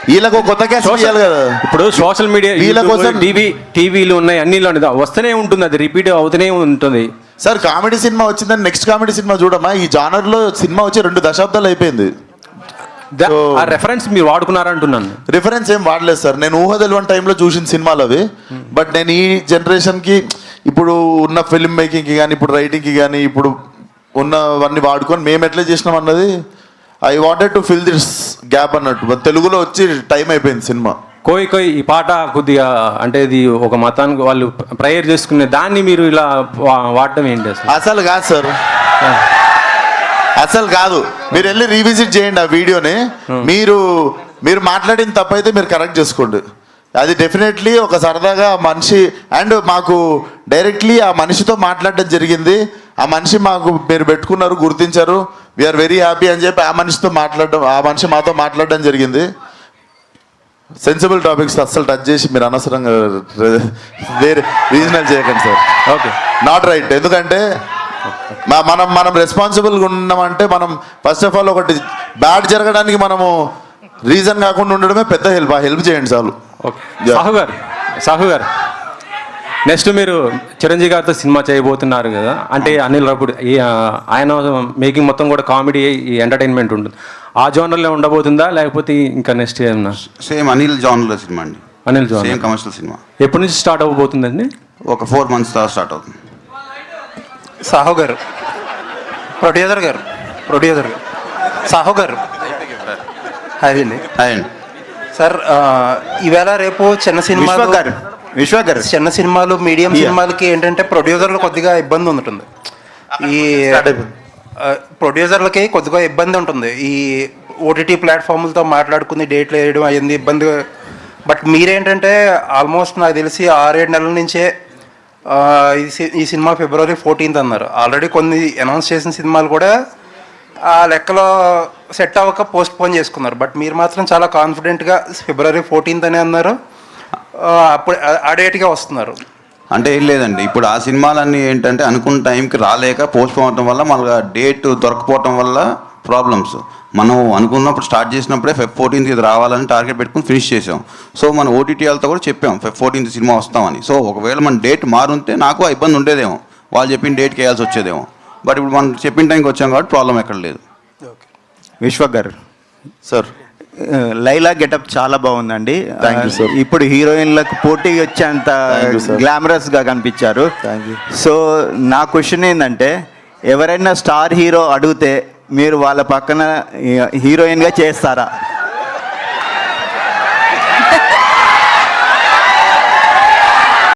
వీళ్ళకు కొత్త క్యాస్ట్ ఇవ్వాలి కదా. ఇప్పుడు సోషల్ మీడియా వీళ్ళ కోసం టీవీలు ఉన్నాయి, అన్నిలో వస్తూనే ఉంటుంది, అది రిపీట్ అవుతూనే ఉంటుంది. సార్ కామెడీ సినిమా వచ్చిందని నెక్స్ట్ కామెడీ సినిమా చూడమ్మా. ఈ జానర్లో సినిమా వచ్చి 2 దశాబ్దాలు అయిపోయింది. రెఫరెన్స్ మీరు వాడుకున్నారంటున్నాను. రిఫరెన్స్ ఏం వాడలేదు సార్. నేను ఊహ తెలియని టైంలో చూసిన సినిమాలు అవి. బట్ నేను ఈ జనరేషన్కి ఇప్పుడు ఉన్న ఫిల్మ్ మేకింగ్కి కానీ, ఇప్పుడు రైటింగ్కి కానీ, ఇప్పుడు ఉన్నవన్నీ వాడుకొని మేము ఎట్లా చేసినాం అన్నది I wanted to fill this gap అన్నట్టు. తెలుగులో వచ్చి టైం అయిపోయింది సినిమా. కోయి కోయి ఈ పాట కొద్దిగా అంటే ఇది ఒక మతానికి వాళ్ళు ప్రేయర్ చేసుకునే దాన్ని మీరు ఇలా వాడటం ఏంటి అసలు కాదు సార్, అసలు కాదు. మీరు వెళ్ళి రీవిజిట్ చేయండి ఆ వీడియోని. మీరు మాట్లాడిన తప్పైతే మీరు కరెక్ట్ చేసుకోండి. అది డెఫినెట్లీ ఒక సరదాగా మనిషి అండ్ మాకు డైరెక్ట్లీ ఆ మనిషితో మాట్లాడడం జరిగింది. ఆ మనిషి మాకు మీరు పెట్టుకున్నారు, గుర్తించారు, వీఆర్ వెరీ హ్యాపీ అని చెప్పి ఆ మనిషితో మాట్లాడడం, ఆ మనిషి మాతో మాట్లాడడం జరిగింది. సెన్సిబుల్ టాపిక్స్ అస్సలు టచ్ చేసి మీరు అనవసరంగా వేరే రీజనల్ చేయకండి సార్. Okay, not right. ఎందుకంటే మనం రెస్పాన్సిబుల్గా ఉన్నామంటే మనం ఫస్ట్ ఆఫ్ ఆల్ ఒకటి బ్యాడ్ జరగడానికి మనము రీజన్ కాకుండా ఉండడమే పెద్ద హెల్ప్. ఆ హెల్ప్ చేయండి చాలు. ఓకే సాహు గారు నెక్స్ట్ మీరు చిరంజీవి గారితో సినిమా చేయబోతున్నారు కదా, అంటే అనిల్ రావుపూడి ఆయన మేకింగ్ మొత్తం కూడా కామెడీ ఎంటర్టైన్మెంట్ ఉంటుంది. ఆ జోనర్లో ఉండబోతుందా లేకపోతే ఇంకా నెక్స్ట్ ఏమన్నా? సేమ్ అనిల్ జోనర్లో సినిమా అండి. Anil genre same commercial cinema. ఎప్పటి నుంచి స్టార్ట్ అవ్వబోతుందండి? ఒక 4 months తర్వాత స్టార్ట్ అవుతుంది. సాహు గారు ప్రొడ్యూసర్ సాహు గారు హాయ్ అండి. సార్ ఈవేళ రేపు చిన్న సినిమాలు విశ్వక్ గారు చిన్న సినిమాలు మీడియం సినిమాలకి ఏంటంటే ప్రొడ్యూసర్లు కొద్దిగా ఇబ్బంది ఉంటుంది. ఈ ప్రొడ్యూసర్లకి కొద్దిగా ఇబ్బంది ఉంటుంది. ఈ ఓటీటీ ప్లాట్ఫామ్లతో మాట్లాడుకుని డేట్లు వేయడం అయ్యింది ఇబ్బంది. బట్ మీరేంటంటే ఆల్మోస్ట్ నాకు తెలిసి 6-7 నెలల నుంచే ఈ సినిమా February 14th అన్నారు. ఆల్రెడీ కొన్ని అనౌన్స్ చేసిన సినిమాలు కూడా ఆ లెక్కలో సెట్ అవ్వక పోస్ట్ పోన్ చేసుకున్నారు. బట్ మీరు మాత్రం చాలా కాన్ఫిడెంట్గా February 14th అని అన్నారు. అప్పుడు ఆ డేట్గా వస్తున్నారు. అంటే ఏం లేదండి, ఇప్పుడు ఆ సినిమాలన్నీ ఏంటంటే అనుకున్న టైంకి రాలేక పోస్ట్ పోవటం వల్ల మళ్ళీ డేట్ దొరకపోవటం వల్ల ప్రాబ్లమ్స్. మనం అనుకున్నప్పుడు స్టార్ట్ చేసినప్పుడే Feb 14th ఇది రావాలని టార్గెట్ పెట్టుకుని ఫినిష్ చేసాం. సో మన ఓటీటీ వాళ్ళతో కూడా చెప్పాం Feb 14th సినిమా వస్తామని. సో ఒకవేళ మన డేట్ మారుంటే నాకు ఆ ఇబ్బంది ఉండేదేమో, వాళ్ళు చెప్పిన డేట్కి వేయాల్సి వచ్చేదేమో. బట్ ఇప్పుడు మనం చెప్పిన టైంకి వచ్చాం కాబట్టి ప్రాబ్లం ఎక్కడ లేదు. విశ్వక్ గారు సార్, లైలా గెటప్ చాలా బాగుందండి. Thank you sir. ఇప్పుడు హీరోయిన్లకు పోటీ వచ్చేంత గ్లామరస్గా కనిపించారు. సో నా క్వశ్చన్ ఏంటంటే, ఎవరైనా స్టార్ హీరో అడిగితే మీరు వాళ్ళ పక్కన హీరోయిన్గా చేస్తారా?